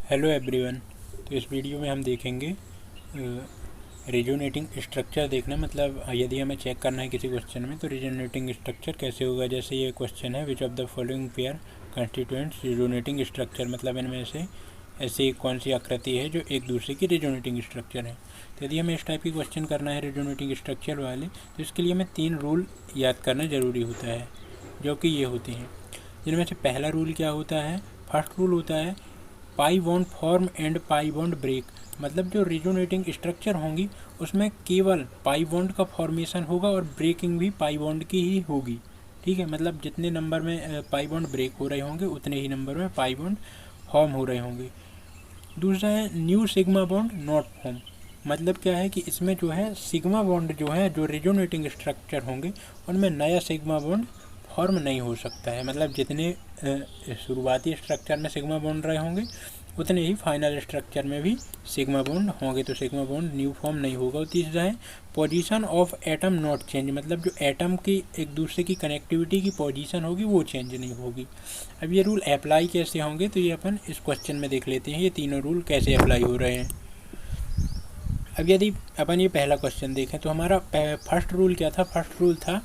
Hello everyone. तो इस video में हम देखेंगे रेजोनेटिंग स्ट्रक्चर देखना, मतलब यदि हमें चेक करना है किसी क्वेश्चन में तो रेजोनेटिंग स्ट्रक्चर कैसे होगा। जैसे ये क्वेश्चन है, which of the following pair constituents resonating structure, मतलब इनमें से ऐसी कौन सी आकृति है जो एक दूसरे की रेजोनेटिंग स्ट्रक्चर है। तो यदि हमें इस टाइप की क्वेश्चन करना है रेजोनेटिंग स्ट्रक्चर वाले, तो इसके लिए हमें 3 रूल याद करना ज़रूरी होता है, जो कि ये होते हैं। जिनमें से पहला रूल क्या होता है, फर्स्ट रूल होता है pi bond form and pi bond break. मतलब जो रेजोनेटिंग स्ट्रक्चर होंगी उसमें केवल पाई बॉन्ड का फॉर्मेशन होगा और ब्रेकिंग भी पाई बॉन्ड की ही होगी। ठीक है, मतलब जितने नंबर में पाई बॉन्ड ब्रेक हो रहे होंगे उतने ही नंबर में पाई बॉन्ड फॉर्म हो रहे होंगे। दूसरा है new sigma bond not form. मतलब क्या है कि इसमें जो है सिग्मा बॉन्ड जो है, जो रेजोनेटिंग स्ट्रक्चर होंगे उनमें नया सिग्मा बॉन्ड फॉर्म नहीं हो सकता है। मतलब जितने शुरुआती स्ट्रक्चर में सिग्मा बॉन्ड रहे होंगे उतने ही फाइनल स्ट्रक्चर में भी सिग्मा बॉन्ड होंगे, तो सिग्मा बॉन्ड न्यू फॉर्म नहीं होगा। और तीसरा है position of atom not change. मतलब जो एटम की एक दूसरे की कनेक्टिविटी की पोजीशन होगी वो चेंज नहीं होगी। अब ये रूल अप्लाई कैसे होंगे, तो ये अपन इस क्वेश्चन में देख लेते हैं ये तीनों रूल कैसे अप्लाई हो रहे हैं। अब यदि अपन ये पहला क्वेश्चन देखें तो हमारा फर्स्ट रूल क्या था। फर्स्ट रूल था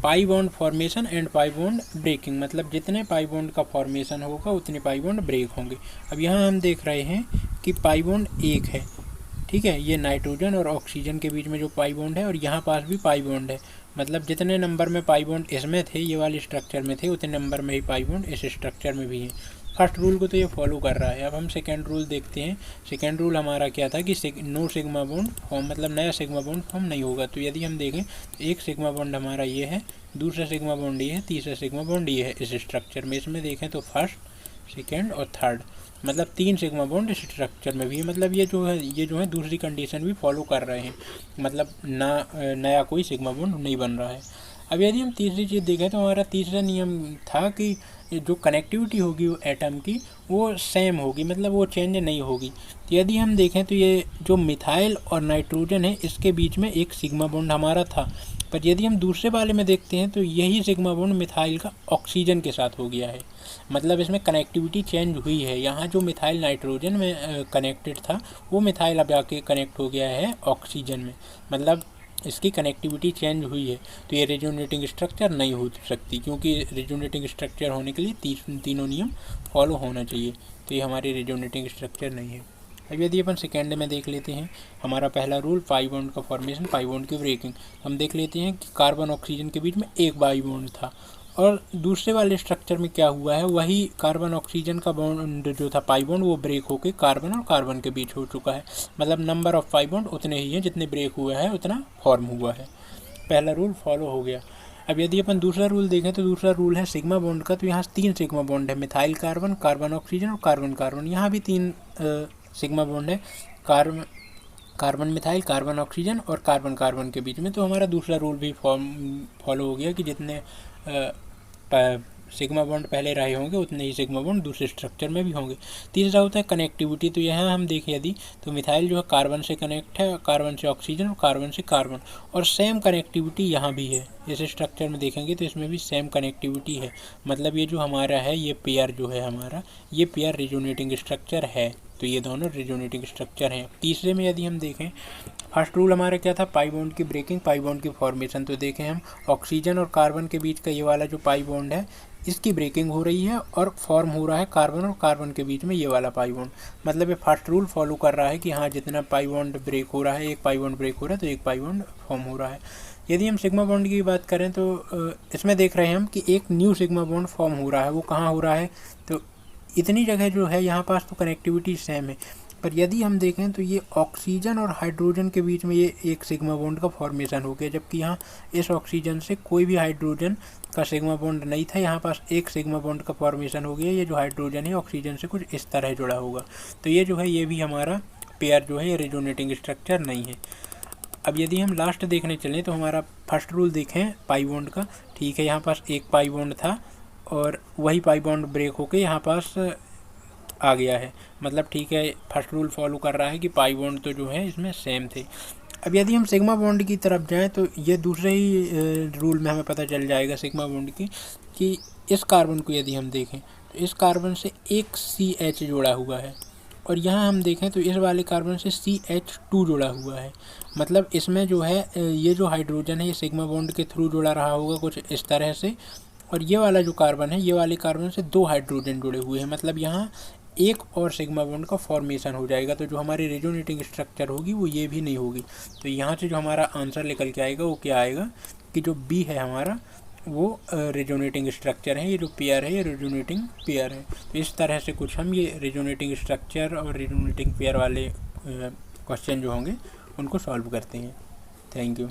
pi bond formation and pi bond breaking. मतलब जितने पाई बॉन्ड का फॉर्मेशन होगा उतने पाई बॉन्ड ब्रेक होंगे। अब यहाँ हम देख रहे हैं कि पाई बॉन्ड एक है, ठीक है, ये नाइट्रोजन और ऑक्सीजन के बीच में जो पाई बॉन्ड है, और यहाँ पास भी पाई बॉन्ड है। मतलब जितने नंबर में पाई बॉन्ड इसमें थे, ये वाले स्ट्रक्चर में थे, उतने नंबर में ही पाई बॉन्ड इस स्ट्रक्चर में भी है। फर्स्ट रूल को तो ये फॉलो कर रहा है। अब हम सेकेंड रूल देखते हैं। सेकेंड रूल हमारा क्या था कि नो सिग्मा बॉन्ड फॉर्म, मतलब नया सिग्मा बॉन्ड फॉर्म नहीं होगा। तो यदि हम देखें तो एक सिग्मा बॉन्ड हमारा ये है, दूसरा सिग्मा बॉन्ड ये है, तीसरा सिग्मा बॉन्ड ये है इस स्ट्रक्चर में। इसमें देखें तो फर्स्ट, सेकेंड और थर्ड, मतलब 3 सिग्मा बॉन्ड इस स्ट्रक्चर में भी है। मतलब ये जो है दूसरी कंडीशन भी फॉलो कर रहे हैं, मतलब नया कोई सिग्मा बॉन्ड नहीं बन रहा है। अब यदि हम तीसरी चीज़ देखें तो हमारा तीसरा नियम था कि जो कनेक्टिविटी होगी वो एटम की वो सेम होगी, मतलब वो चेंज नहीं होगी। तो यदि हम देखें तो ये जो मिथाइल और नाइट्रोजन है इसके बीच में एक सिग्मा बॉन्ड हमारा था, पर यदि हम दूसरे वाले में देखते हैं तो यही सिग्मा बॉन्ड मिथाइल का ऑक्सीजन के साथ हो गया है। मतलब इसमें कनेक्टिविटी चेंज हुई है। यहाँ जो मिथाइल नाइट्रोजन में कनेक्टेड था वो मिथाइल अब जाके कनेक्ट हो गया है ऑक्सीजन में, मतलब इसकी कनेक्टिविटी चेंज हुई है। तो ये रेजोनेटिंग स्ट्रक्चर नहीं हो सकती, क्योंकि रेजोनेटिंग स्ट्रक्चर होने के लिए तीनों नियम फॉलो होना चाहिए। तो ये हमारी रेजोनेटिंग स्ट्रक्चर नहीं है। अब यदि अपन सेकेंड में देख लेते हैं, हमारा पहला रूल पाई बॉन्ड का फॉर्मेशन, पाई बॉन्ड की ब्रेकिंग। हम देख लेते हैं कि कार्बन ऑक्सीजन के बीच में एक पाई बॉन्ड था, और दूसरे वाले स्ट्रक्चर में क्या हुआ है, वही कार्बन ऑक्सीजन का बॉन्ड जो था पाई बॉन्ड वो ब्रेक होकर कार्बन और कार्बन के बीच हो चुका है। मतलब नंबर ऑफ पाई बॉन्ड उतने ही हैं जितने ब्रेक हुआ है उतना फॉर्म हुआ है। पहला रूल फॉलो हो गया। अब यदि अपन दूसरा रूल देखें तो दूसरा रूल है सिग्मा बॉन्ड का। तो यहाँ 3 सिग्मा बॉन्ड है, मिथाइल कार्बन, कार्बन ऑक्सीजन और कार्बन कार्बन। यहाँ भी 3 सिग्मा बॉन्ड है, कार्बन मिथाइल, कार्बन ऑक्सीजन और कार्बन कार्बन के बीच में। तो हमारा दूसरा रूल भी फॉलो हो गया कि जितने सिग्मा बॉन्ड पहले रहे होंगे उतने ही सिग्मा बॉन्ड दूसरे स्ट्रक्चर में भी होंगे। तीसरा होता है कनेक्टिविटी। तो यहाँ हम देखें यदि तो मिथाइल जो है कार्बन से कनेक्ट है, कार्बन से ऑक्सीजन और कार्बन से कार्बन, और सेम कनेक्टिविटी यहाँ भी है। इस स्ट्रक्चर में देखेंगे तो इसमें भी सेम कनेक्टिविटी है। मतलब ये जो हमारा है ये पेयर जो है हमारा, ये पेयर रेजोनेटिंग स्ट्रक्चर है। तो ये दोनों रेजोनेटिंग स्ट्रक्चर हैं। तीसरे में यदि हम देखें, फर्स्ट रूल हमारा क्या था, पाई बॉन्ड की ब्रेकिंग, पाई बॉन्ड की फॉर्मेशन। तो देखें हम ऑक्सीजन और कार्बन के बीच का ये वाला जो पाई बॉन्ड है इसकी ब्रेकिंग हो रही है और फॉर्म हो रहा है कार्बन और कार्बन के बीच में ये वाला पाई बॉन्ड। मतलब ये फर्स्ट रूल फॉलो कर रहा है कि हाँ जितना पाई बॉन्ड ब्रेक हो रहा है, एक पाई बॉन्ड ब्रेक हो रहा है तो एक पाई बॉन्ड फॉर्म हो रहा है। यदि हम सिग्मा बॉन्ड की बात करें तो इसमें देख रहे हैं हम कि एक न्यू सिग्मा बॉन्ड फॉर्म हो रहा है। वो कहाँ हो रहा है, तो इतनी जगह जो है यहाँ पास तो कनेक्टिविटी सेम है, पर यदि हम देखें तो ये ऑक्सीजन और हाइड्रोजन के बीच में ये एक सिग्मा बॉन्ड का फॉर्मेशन हो गया, जबकि यहाँ इस ऑक्सीजन से कोई भी हाइड्रोजन का सिग्मा बॉन्ड नहीं था। यहाँ पास एक सिग्मा बॉन्ड का फॉर्मेशन हो गया। ये जो हाइड्रोजन है ऑक्सीजन से कुछ इस तरह जुड़ा होगा। तो ये जो है ये भी हमारा पेयर जो है ये रेजोनेटिंग स्ट्रक्चर नहीं है। अब यदि हम लास्ट देखने चलें तो हमारा फर्स्ट रूल देखें पाई बॉन्ड का, ठीक है, यहाँ पास एक पाई बॉन्ड था और वही पाई बॉन्ड ब्रेक होकर यहाँ पास आ गया है। मतलब ठीक है, फर्स्ट रूल फॉलो कर रहा है कि पाई बॉन्ड तो जो है इसमें सेम थे। अब यदि हम सिग्मा बॉन्ड की तरफ जाएं तो ये दूसरे ही रूल में हमें पता चल जाएगा सिग्मा बॉन्ड की, कि इस कार्बन को यदि हम देखें तो इस कार्बन से एक CH जुड़ा हुआ है, और यहाँ हम देखें तो इस वाले कार्बन से CH2 जुड़ा हुआ है। मतलब इसमें जो है ये जो हाइड्रोजन है ये सिग्मा बॉन्ड के थ्रू जुड़ा रहा होगा कुछ इस तरह से, और ये वाला जो कार्बन है ये वाले कार्बन से 2 हाइड्रोजन जुड़े हुए हैं। मतलब यहाँ एक और सिग्मा बॉन्ड का फॉर्मेशन हो जाएगा। तो जो हमारी रेजोनेटिंग स्ट्रक्चर होगी वो ये भी नहीं होगी। तो यहाँ से जो हमारा आंसर निकल के आएगा वो क्या आएगा कि जो बी है हमारा वो रेजोनेटिंग स्ट्रक्चर है। ये जो पेयर है ये रेजोनेटिंग पेयर है। तो इस तरह से कुछ हम ये रेजोनेटिंग स्ट्रक्चर और रेजोनेटिंग पेयर वाले क्वेश्चन जो होंगे उनको सॉल्व करते हैं। Thank you.